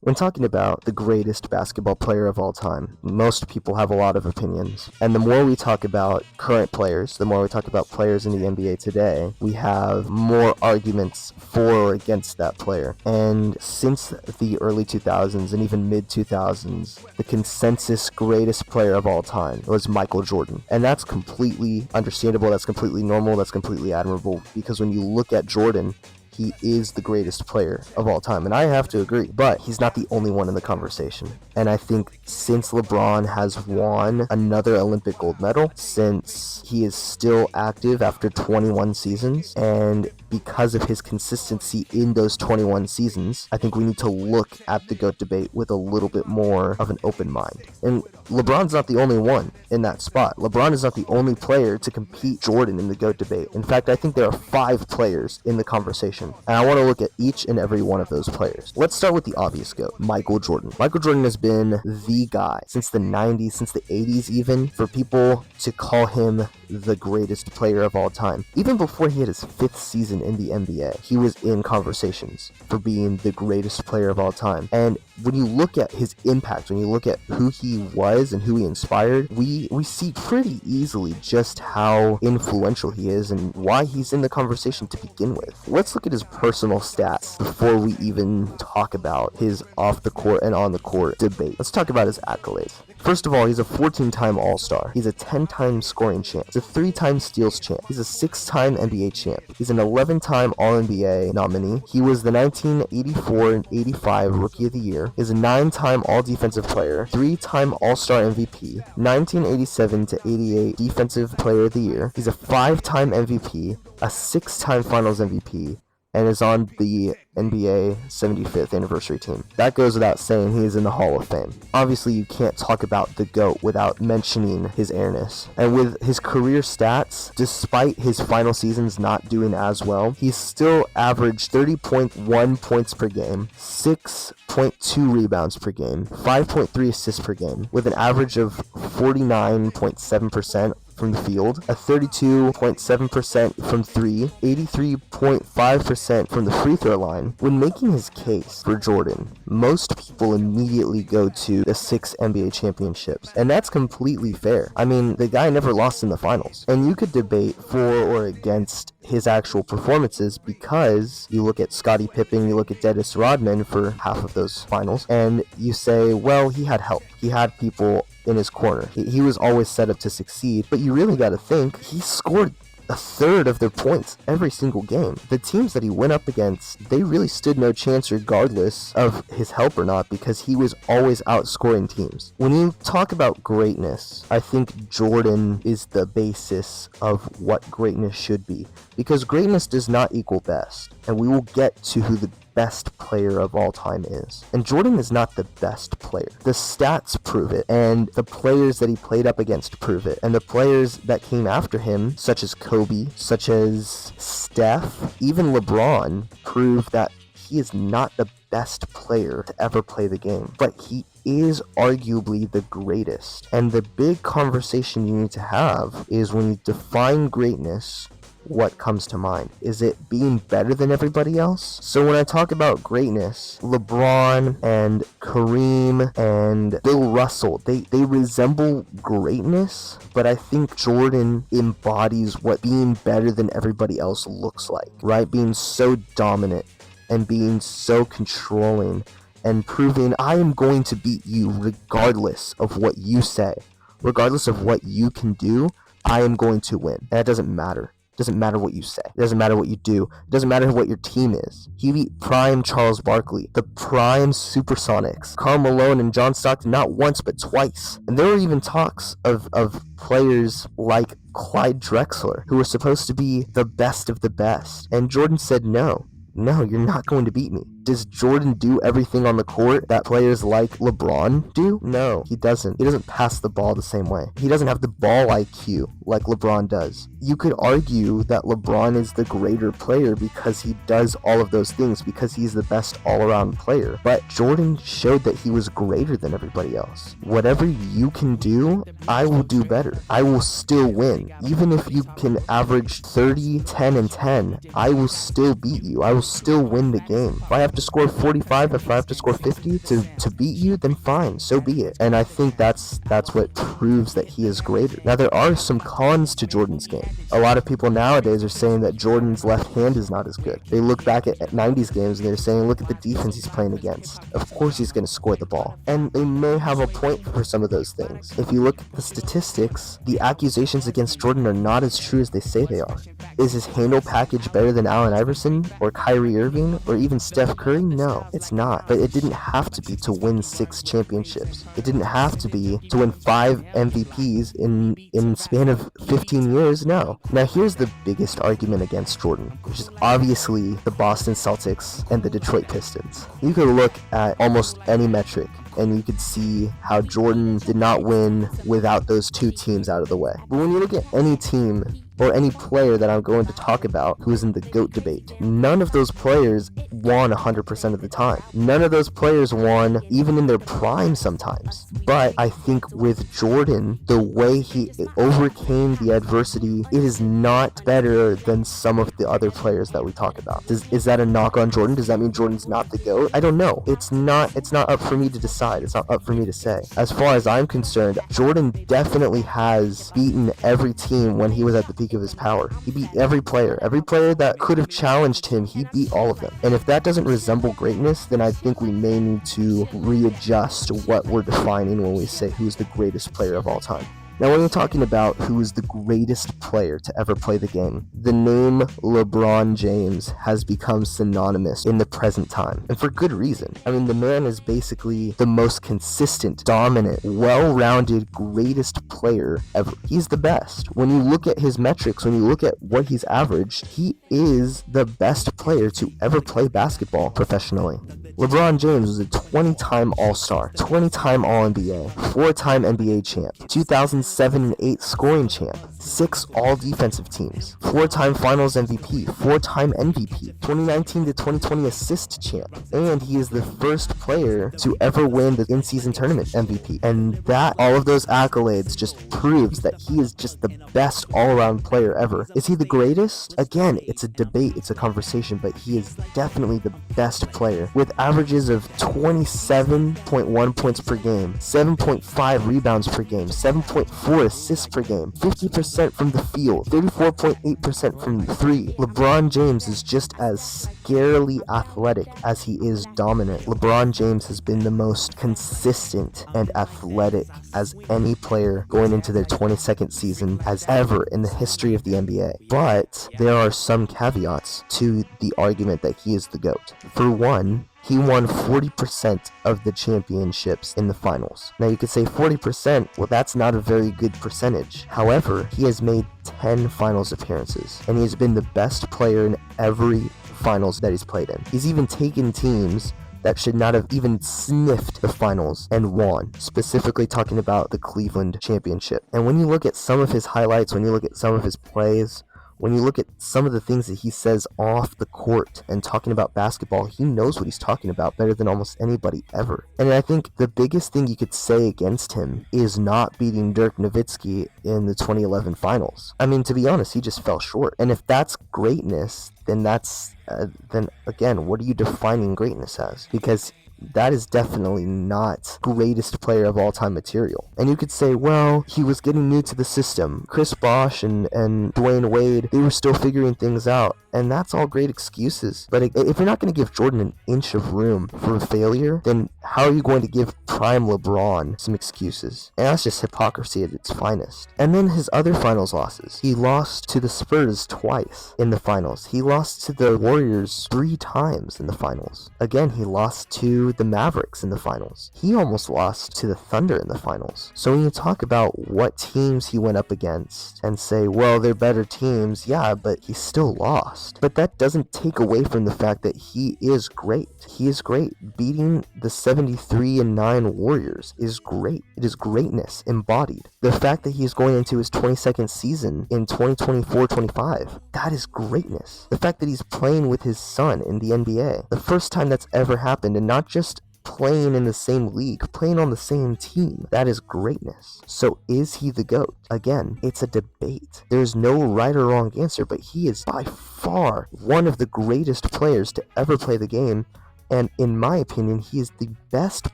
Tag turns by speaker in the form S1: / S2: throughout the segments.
S1: When talking about the greatest basketball player of all time, most people have a lot of opinions. And the more we talk about current players, the more we talk about players in the NBA today, we have more arguments for or against that player. And since the early 2000s and even mid 2000s, the consensus greatest player of all time was Michael Jordan. And that's completely understandable, that's completely normal, that's completely admirable, because when you look at Jordan, he is the greatest player of all time, and I have to agree, but he's not the only one in the conversation. And I think since LeBron has won another Olympic gold medal, since he is still active after 21 seasons, and because of his consistency in those 21 seasons, I think we need to look at the GOAT debate with a little bit more of an open mind. And LeBron's not the only one in that spot. LeBron is not the only player to compete Jordan in the GOAT debate. In fact, I think there are 5 players in the conversation, and I want to look at each and every one of those players. Let's start with the obvious GOAT, Michael Jordan. Michael Jordan has been the guy since the 90s, since the 80s even, for people to call him the greatest player of all time. Even before he had his 5th season in the NBA, he was in conversations for being the greatest player of all time. And when you look at his impact, when you look at who he was and who he inspired, we see pretty easily just how influential he is and why he's in the conversation to begin with. Let's look at his personal stats before we even talk about his off the court and on the court debate. Let's talk about his accolades. First of all, he's a 14-time All-Star. He's a 10-time scoring champ. He's a 3-time steals champ. He's a 6-time NBA champ. He's an 11-time All-NBA nominee. He was the 1984 and 85 Rookie of the Year. He's a 9-time All-Defensive Player, 3-time All-Star MVP, 1987 to 88 Defensive Player of the Year. He's a 5-time MVP, a 6-time Finals MVP, and is on the NBA 75th anniversary team. That goes without saying, he is in the Hall of Fame. Obviously, you can't talk about the GOAT without mentioning his airness. And with his career stats, despite his final seasons not doing as well, he's still averaged 30.1 points per game, 6.2 rebounds per game, 5.3 assists per game, with an average of 49.7% from the field, a 32.7% from 3, 83.5% from the free throw line. When making his case for Jordan, most people immediately go to the 6 NBA championships, and that's completely fair. I mean, the guy never lost in the finals, and you could debate for or against his actual performances, because you look at Scottie Pippen, you look at Dennis Rodman for half of those finals, and you say, well, he had help. He had people in his corner. He was always set up to succeed, but you really got to think, he scored a third of their points every single game. The teams that he went up against, they really stood no chance regardless of his help or not, because he was always outscoring teams. When you talk about greatness, I think Jordan is the basis of what greatness should be, because greatness does not equal best, and we will get to who the best player of all time is. And Jordan is not the best player. The stats prove it, and the players that he played up against prove it, and the players that came after him, such as Kobe, such as Steph, even LeBron, prove that he is not the best player to ever play the game, but he is arguably the greatest. And the big conversation you need to have is, when you define greatness, what comes to mind? Is it being better than everybody else? So when I talk about greatness, LeBron and Kareem and Bill Russell, they resemble greatness, but I think Jordan embodies what being better than everybody else looks like, right? Being so dominant and being so controlling and proving, I am going to beat you regardless of what you say, regardless of what you can do, I am going to win. And that doesn't matter. It doesn't matter what you say. It doesn't matter what you do. It doesn't matter what your team is. He beat prime Charles Barkley, the prime Supersonics, Karl Malone and John Stockton, not once but twice. And there were even talks of players like Clyde Drexler, who were supposed to be the best of the best. And Jordan said, no, you're not going to beat me. Does Jordan do everything on the court that players like LeBron do? No, he doesn't. He doesn't pass the ball the same way. He doesn't have the ball IQ like LeBron does. You could argue that LeBron is the greater player because he does all of those things, because he's the best all-around player. But Jordan showed that he was greater than everybody else. Whatever you can do, I will do better. I will still win. Even if you can average 30, 10, and 10, I will still beat you. I will still win the game. If I have have to score 45, if I have to score 50 to beat you, then fine, so be it. And I think that's what proves that he is greater. Now, there are some cons to Jordan's game. A lot of people nowadays are saying that Jordan's left hand is not as good. They look back at 90s games and they're saying, look at the defense he's playing against. Of course he's going to score the ball. And they may have a point for some of those things. If you look at the statistics, the accusations against Jordan are not as true as they say they are. Is his handle package better than Allen Iverson or Kyrie Irving or even Steph Curry? No, it's not. But it didn't have to be to win 6 championships. It didn't have to be to win 5 MVPs in span of 15 years. No. Now here's the biggest argument against Jordan, which is obviously the Boston Celtics and the Detroit Pistons. You could look at almost any metric and you could see how Jordan did not win without those 2 teams out of the way. But when you look at any team or any player that I'm going to talk about who is in the GOAT debate, none of those players won 100% of the time. None of those players won even in their prime sometimes. But I think with Jordan, the way he overcame the adversity, it is not better than some of the other players that we talk about. Is that a knock on Jordan? Does that mean Jordan's not the GOAT? I don't know. It's not up for me to decide. It's not up for me to say. As far as I'm concerned, Jordan definitely has beaten every team when he was at the peak of his power. He beat every player that could have challenged him. He beat all of them. And if that doesn't resemble greatness, then I think we may need to readjust what we're defining when we say who's the greatest player of all time. Now, when you're talking about who is the greatest player to ever play the game, the name LeBron James has become synonymous in the present time, and for good reason. I mean, the man is basically the most consistent, dominant, well-rounded, greatest player ever. He's the best. When you look at his metrics, when you look at what he's averaged, he is the best player to ever play basketball professionally. LeBron James was a 20-time All-Star, 20-time All-NBA, 4-time NBA champ, 2007 and 8 scoring champ, 6 All-Defensive teams, 4-time Finals MVP, 4-time MVP, 2019 to 2020 assist champ, and he is the first player to ever win the in-season tournament MVP. And that, all of those accolades just proves that he is just the best all-around player ever. Is he the greatest? Again, it's a debate, it's a conversation, but he is definitely the best player, with averages of 27.1 points per game, 7.5 rebounds per game, 7.4 assists per game, 50% from the field, 34.8% from 3. LeBron James is just as scarily athletic as he is dominant. LeBron James has been the most consistent and athletic as any player going into their 22nd season as ever in the history of the NBA. But there are some caveats to the argument that he is the GOAT. For one, he won 40% of the championships in the finals. Now you could say 40%, well, that's not a very good percentage. However, he has made 10 finals appearances, and he has been the best player in every finals that he's played in. He's even taken teams that should not have even sniffed the finals and won, specifically talking about the Cleveland championship. And when you look at some of his highlights, when you look at some of his plays, when you look at some of the things that he says off the court and talking about basketball, he knows what he's talking about better than almost anybody ever. And I think the biggest thing you could say against him is not beating Dirk Nowitzki in the 2011 finals. I mean, to be honest, he just fell short. And if that's greatness, then then again, what are you defining greatness as? Because that is definitely not greatest player of all time material. And you could say, well, he was getting new to the system. Chris Bosh and Dwayne Wade, they were still figuring things out. And that's all great excuses. But if you're not going to give Jordan an inch of room for failure, then how are you going to give prime LeBron some excuses? And that's just hypocrisy at its finest. And then his other finals losses. He lost to the Spurs twice in the finals. He lost to the Warriors 3 times in the finals. Again, he lost to the Mavericks in the finals. He almost lost to the Thunder in the finals. So when you talk about what teams he went up against and say, well, they're better teams, yeah, but he still lost. But that doesn't take away from the fact that he is great. He is great. Beating the 73-9 Warriors is great. It is greatness embodied. The fact that he's going into his 22nd season in 2024-25, that is greatness. The fact that he's playing with his son in the NBA, the first time that's ever happened, and not just playing in the same league, playing on the same team, that is greatness. So is he the GOAT? Again, it's a debate. There's no right or wrong answer, but he is by far one of the greatest players to ever play the game, And in my opinion, he is the best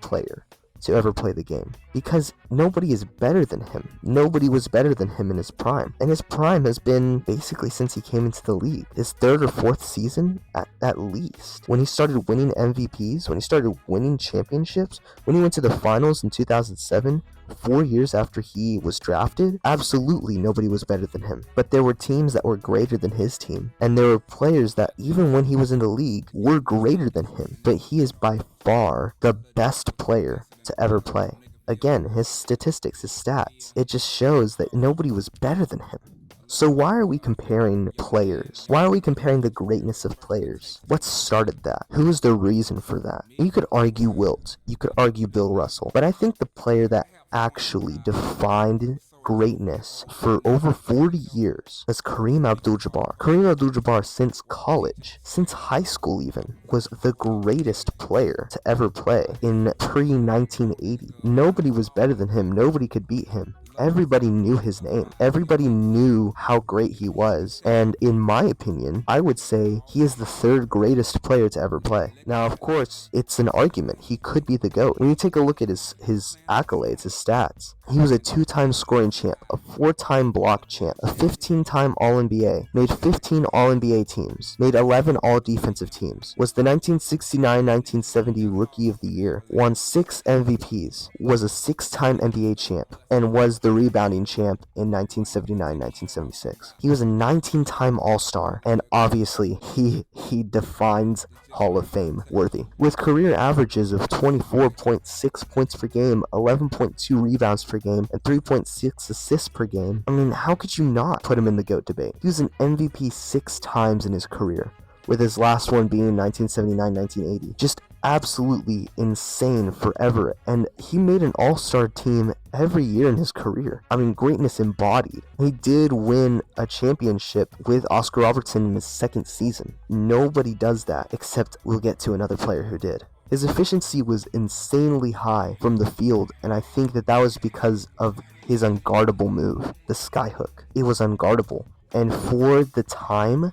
S1: player to ever play the game, because nobody is better than him. Nobody was better than him in his prime, and his prime has been basically since he came into the league. His third or fourth season at least, when he started winning MVPs, when he started winning championships, when he went to the finals in 2007, 4 years after he was drafted, absolutely nobody was better than him. But there were teams that were greater than his team, and there were players that even when he was in the league were greater than him. But he is by far the best player to ever play. Again, his statistics, his stats, it just shows that nobody was better than him. So why are we comparing players? Why are we comparing the greatness of players? What started that? Who is the reason for that? You could argue Wilt. You could argue Bill Russell. But I think the player that actually defined greatness for over 40 years was Kareem Abdul-Jabbar. Kareem Abdul-Jabbar, since college, since high school even, was the greatest player to ever play in pre-1980. Nobody was better than him. Nobody could beat him. Everybody knew his name. Everybody knew how great he was. And in my opinion, I would say he is the third greatest player to ever play. Now, of course, it's an argument. He could be the GOAT. When you take a look at his accolades, his stats, he was a 2-time scoring champ, a 4-time block champ, a 15-time All-NBA, made 15 All-NBA teams, made 11 All-Defensive teams, was the 1969-1970 Rookie of the Year, won 6 MVPs, was a 6-time NBA champ, and was the rebounding champ in 1979-1976. He was a 19-time All-Star, and obviously he defines Hall of Fame worthy. With career averages of 24.6 points per game, 11.2 rebounds per game, and 3.6 assists per game, I mean, how could you not put him in the GOAT debate? He was an MVP 6 times in his career, with his last one being in 1979-1980. Just absolutely insane forever, and he made an all-star team every year in his career. I mean, greatness embodied. He did win a championship with Oscar Robertson in his second season. Nobody does that, except we'll get to another player who did. His efficiency was insanely high from the field, and I think that was because of his unguardable move, the skyhook. It was unguardable, and for the time,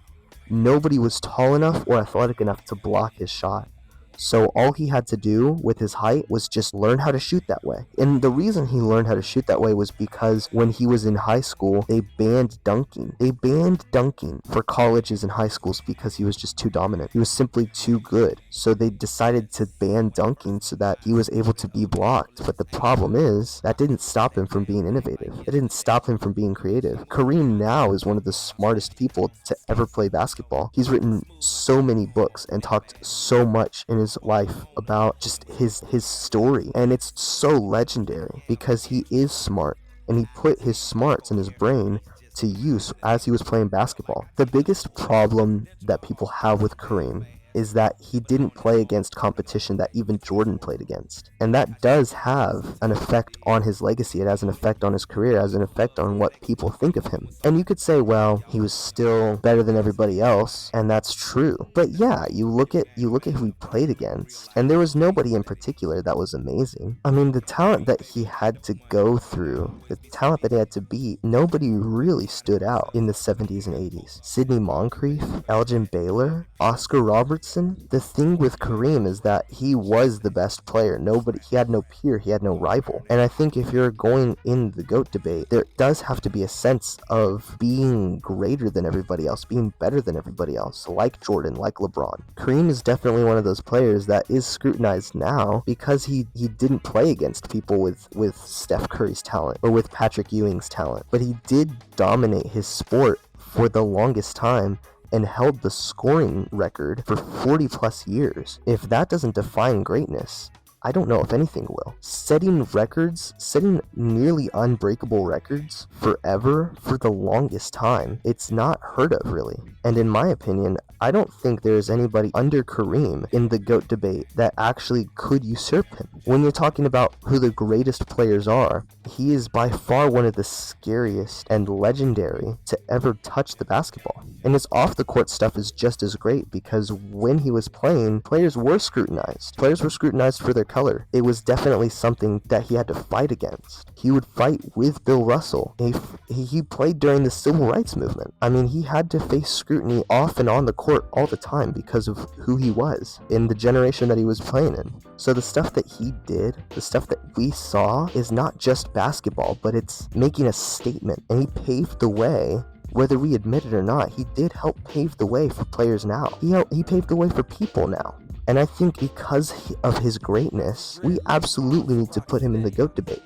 S1: nobody was tall enough or athletic enough to block his shot. So all he had to do with his height was just learn how to shoot that way. And the reason he learned how to shoot that way was because when he was in high school, they banned dunking. They banned dunking for colleges and high schools because he was just too dominant. He was simply too good. So they decided to ban dunking so that he was able to be blocked. But the problem is, that didn't stop him from being innovative. It didn't stop him from being creative. Kareem now is one of the smartest people to ever play basketball. He's written so many books and talked so much in his life about just his story, and it's so legendary because he is smart and he put his smarts in his brain to use as he was playing basketball. The biggest problem that people have with Kareem is that he didn't play against competition that even Jordan played against. And that does have an effect on his legacy. It has an effect on his career. It has an effect on what people think of him. And you could say, well, he was still better than everybody else, and that's true. But yeah, you look at who he played against, and there was nobody in particular that was amazing. I mean, the talent that he had to go through, the talent that he had to beat, nobody really stood out in the 70s and 80s. Sidney Moncrief, Elgin Baylor, Oscar Robertson. The thing with Kareem is that he was the best player. He had no peer, he had no rival. And I think if you're going in the GOAT debate, there does have to be a sense of being greater than everybody else, being better than everybody else, like Jordan, like LeBron. Kareem is definitely one of those players that is scrutinized now because he didn't play against people with Steph Curry's talent or with Patrick Ewing's talent. But he did dominate his sport for the longest time and held the scoring record for 40 plus years. If that doesn't define greatness, I don't know if anything will. Setting nearly unbreakable records forever for the longest time, it's not heard of really. And in my opinion, I don't think there's anybody under Kareem in the GOAT debate that actually could usurp him. When you're talking about who the greatest players are, he is by far one of the scariest and legendary to ever touch the basketball. And his off-the-court stuff is just as great because when he was playing, players were scrutinized. Players were scrutinized for their color. It was definitely something that he had to fight against. He would fight with Bill Russell. He played during the Civil Rights Movement. I mean, he had to face scrutiny off and on the court all the time because of who he was in the generation that he was playing in. So the stuff that he did, the stuff that we saw, is not just basketball, but it's making a statement. And he paved the way. Whether we admit it or not, he did help pave the way for players now. He paved the way for people now. And I think because of his greatness, we absolutely need to put him in the GOAT debate.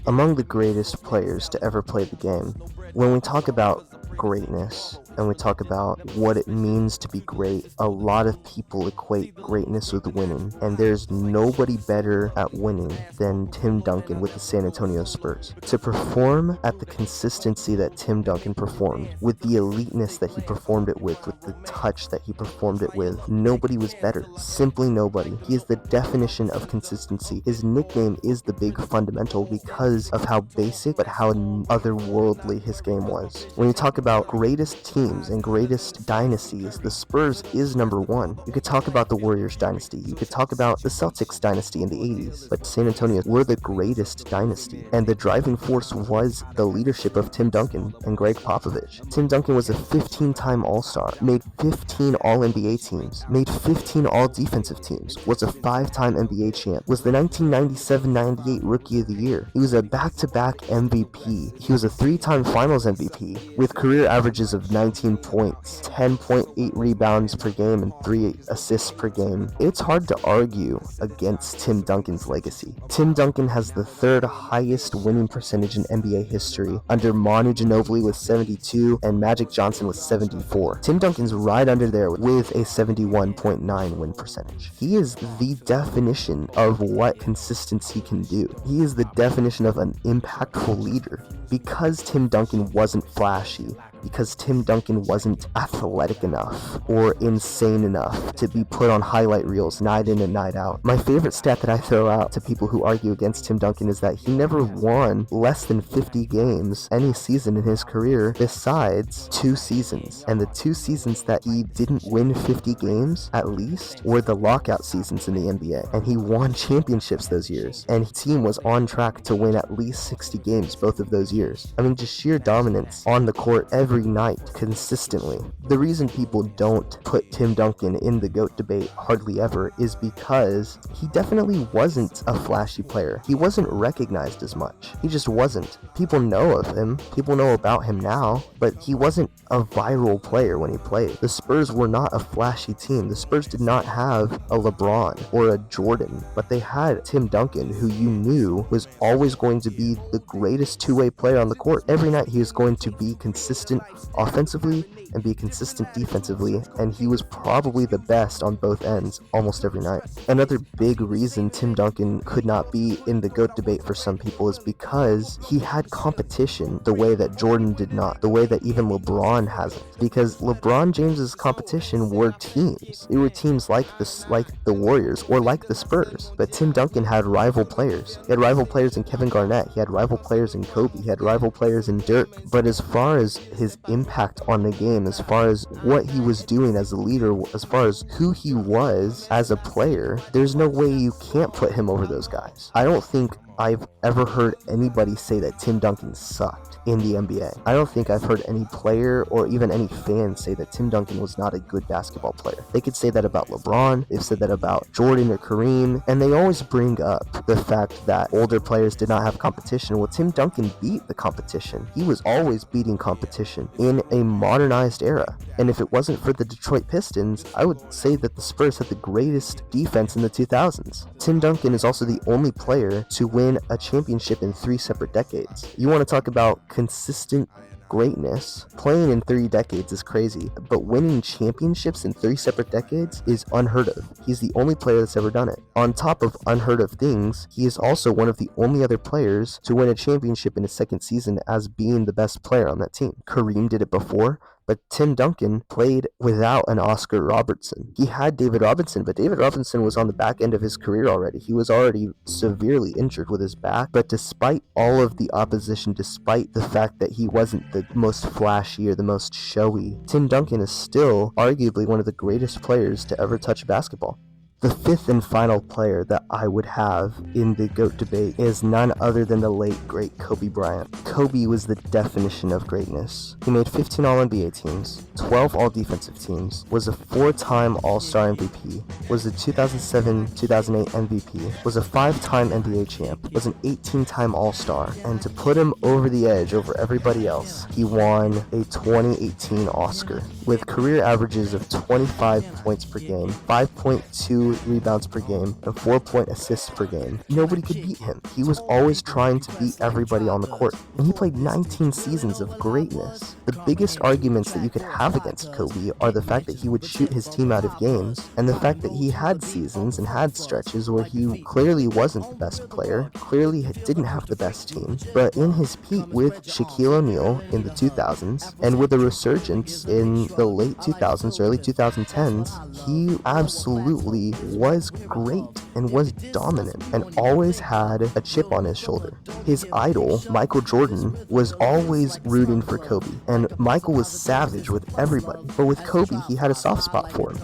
S1: Among the greatest players to ever play the game, when we talk about greatness and we talk about what it means to be great, a lot of people equate greatness with winning, and there's nobody better at winning than Tim Duncan with the San Antonio Spurs. To perform at the consistency that Tim Duncan performed, with the eliteness that he performed it with the touch that he performed it with, nobody was better. Simply nobody. He is the definition of consistency. His nickname is the Big Fundamental because of how basic but how otherworldly his game was. When you talk about greatest teams and greatest dynasties, the Spurs is number one. You could talk about the Warriors dynasty, you could talk about the Celtics dynasty in the 80s, but San Antonio were the greatest dynasty, and the driving force was the leadership of Tim Duncan and Greg Popovich. Tim Duncan was a 15-time All-Star, made 15 All-NBA teams, made 15 All-Defensive teams, was a 5-time NBA champ, was the 1997-98 Rookie of the Year. He was a back-to-back MVP. He was a 3-time Finals MVP with career averages of 19 points, 10.8 rebounds per game, and 3 assists per game. It's hard to argue against Tim Duncan's legacy. Tim Duncan has the 3rd highest winning percentage in NBA history, under Manu Ginobili with 72 and Magic Johnson with 74. Tim Duncan's right under there with a 71.9 win percentage. He is the definition of what consistency can do. He is the definition of an impactful leader. Because Tim Duncan wasn't flashy, because Tim Duncan wasn't athletic enough or insane enough to be put on highlight reels night in and night out. My favorite stat that I throw out to people who argue against Tim Duncan is that he never won less than 50 games any season in his career besides 2 seasons. And the 2 seasons that he didn't win 50 games at least were the lockout seasons in the NBA. And he won championships those years. And his team was on track to win at least 60 games both of those years. I mean, just sheer dominance on the court every night, consistently. The reason people don't put Tim Duncan in the GOAT debate hardly ever is because he definitely wasn't a flashy player. He wasn't recognized as much. He just wasn't. People know of him. People know about him now, but he wasn't a viral player when he played. The Spurs were not a flashy team. The Spurs did not have a LeBron or a Jordan, but they had Tim Duncan, who you knew was always going to be the greatest two-way player on the court. Every night he was going to be consistent offensively and be consistent defensively, and he was probably the best on both ends almost every night. Another big reason Tim Duncan could not be in the GOAT debate for some people is because he had competition the way that Jordan did not, the way that even LeBron hasn't. Because LeBron James's competition were teams. It were teams like the Warriors or like the Spurs. But Tim Duncan had rival players. He had rival players in Kevin Garnett. He had rival players in Kobe. He had rival players in Dirk. But as far as his impact on the game, as far as what he was doing as a leader, as far as who he was as a player, there's no way you can't put him over those guys. I don't think I've ever heard anybody say that Tim Duncan sucked in the NBA. I don't think I've heard any player or even any fan say that Tim Duncan was not a good basketball player. They could say that about LeBron, they've said that about Jordan or Kareem, and they always bring up the fact that older players did not have competition. Well, Tim Duncan beat the competition. He was always beating competition in a modernized era. And if it wasn't for the Detroit Pistons, I would say that the Spurs had the greatest defense in the 2000s. Tim Duncan is also the only player to win a championship in 3 separate decades. You want to talk about consistent greatness? Playing in 3 decades is crazy, but winning championships in 3 separate decades is unheard of. He's the only player that's ever done it. On top of unheard of things, he is also one of the only other players to win a championship in his second season as being the best player on that team. Kareem did it before. But Tim Duncan played without an Oscar Robertson. He had David Robinson, but David Robinson was on the back end of his career already. He was already severely injured with his back, but despite all of the opposition, despite the fact that he wasn't the most flashy or the most showy, Tim Duncan is still arguably one of the greatest players to ever touch basketball. The fifth and final player that I would have in the GOAT debate is none other than the late, great Kobe Bryant. Kobe was the definition of greatness. He made 15 All-NBA teams, 12 All-Defensive teams, was a 4-time All-Star MVP, was a 2007-2008 MVP, was a 5-time NBA champ, was an 18-time All-Star, and to put him over the edge over everybody else, he won a 2018 Oscar with career averages of 25 points per game, 5.2 rebounds per game, and 4 assists per game. Nobody could beat him. He was always trying to beat everybody on the court, and he played 19 seasons of greatness. The biggest arguments that you could have against Kobe are the fact that he would shoot his team out of games, and the fact that he had seasons and had stretches where he clearly wasn't the best player, clearly didn't have the best team, but in his peak with Shaquille O'Neal in the 2000s, and with a resurgence in the late 2000s, early 2010s, he absolutely was great and was dominant and always had a chip on his shoulder. His idol, Michael Jordan, was always rooting for Kobe, and Michael was savage with everybody, but with Kobe, he had a soft spot for him.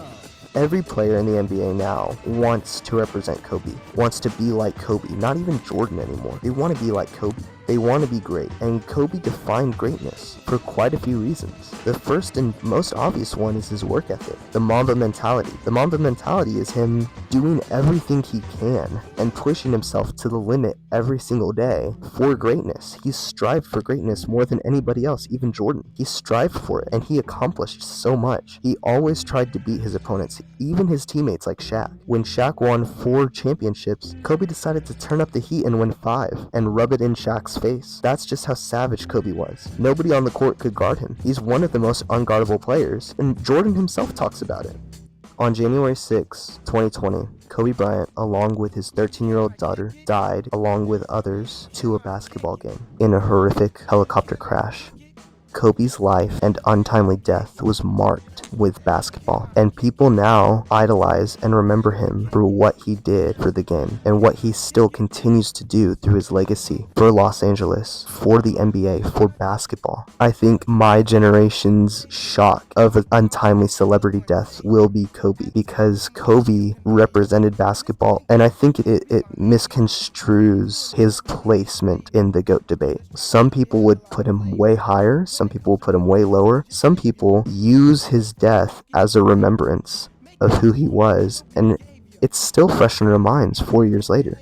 S1: Every player in the NBA now wants to represent Kobe, wants to be like Kobe, not even Jordan anymore. They want to be like Kobe. They want to be great, and Kobe defined greatness for quite a few reasons. The first and most obvious one is his work ethic, the Mamba mentality. The Mamba mentality is him doing everything he can and pushing himself to the limit every single day for greatness. He strived for greatness more than anybody else, even Jordan. He strived for it, and he accomplished so much. He always tried to beat his opponents, even his teammates like Shaq. When Shaq won 4 championships, Kobe decided to turn up the heat and win 5 and rub it in Shaq's face. That's just how savage Kobe was. Nobody on the court could guard him. He's one of the most unguardable players, and Jordan himself talks about it. On January 6, 2020, Kobe Bryant, along with his 13-year-old daughter, died, along with others, to a basketball game in a horrific helicopter crash. Kobe's life and untimely death was marked with basketball, and people now idolize and remember him for what he did for the game and what he still continues to do through his legacy for Los Angeles, for the NBA, for basketball. I think my generation's shock of an untimely celebrity death will be Kobe, because Kobe represented basketball, and I think it misconstrues his placement in the GOAT debate. Some people would put him way higher, some people put him way lower. Some people use his death as a remembrance of who he was, and it's still fresh in our minds 4 years later.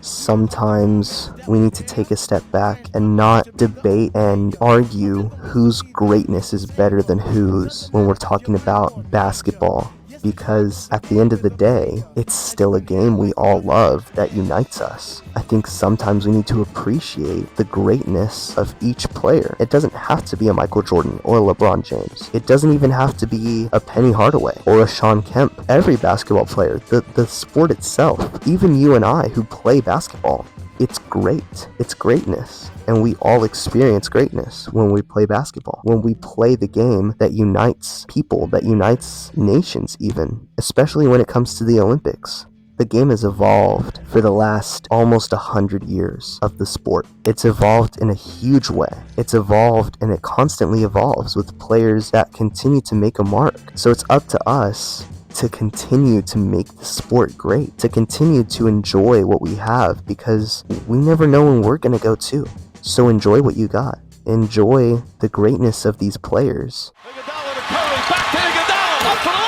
S1: Sometimes we need to take a step back and not debate and argue whose greatness is better than whose when we're talking about basketball, because at the end of the day, it's still a game we all love that unites us. I think sometimes we need to appreciate the greatness of each player. It doesn't have to be a Michael Jordan or a LeBron James. It doesn't even have to be a Penny Hardaway or a Shawn Kemp. Every basketball player, the sport itself, even you and I who play basketball, it's great. It's greatness. And we all experience greatness when we play basketball, when we play the game that unites people, that unites nations even, especially when it comes to the Olympics. The game has evolved for the last almost 100 years of the sport. It's evolved in a huge way. It's evolved, and it constantly evolves with players that continue to make a mark. So it's up to us to continue to make the sport great, to continue to enjoy what we have, because we never know when we're gonna go too. So enjoy what you got. Enjoy the greatness of these players.
S2: Iguodala to Curry, back to Iguodala, up for the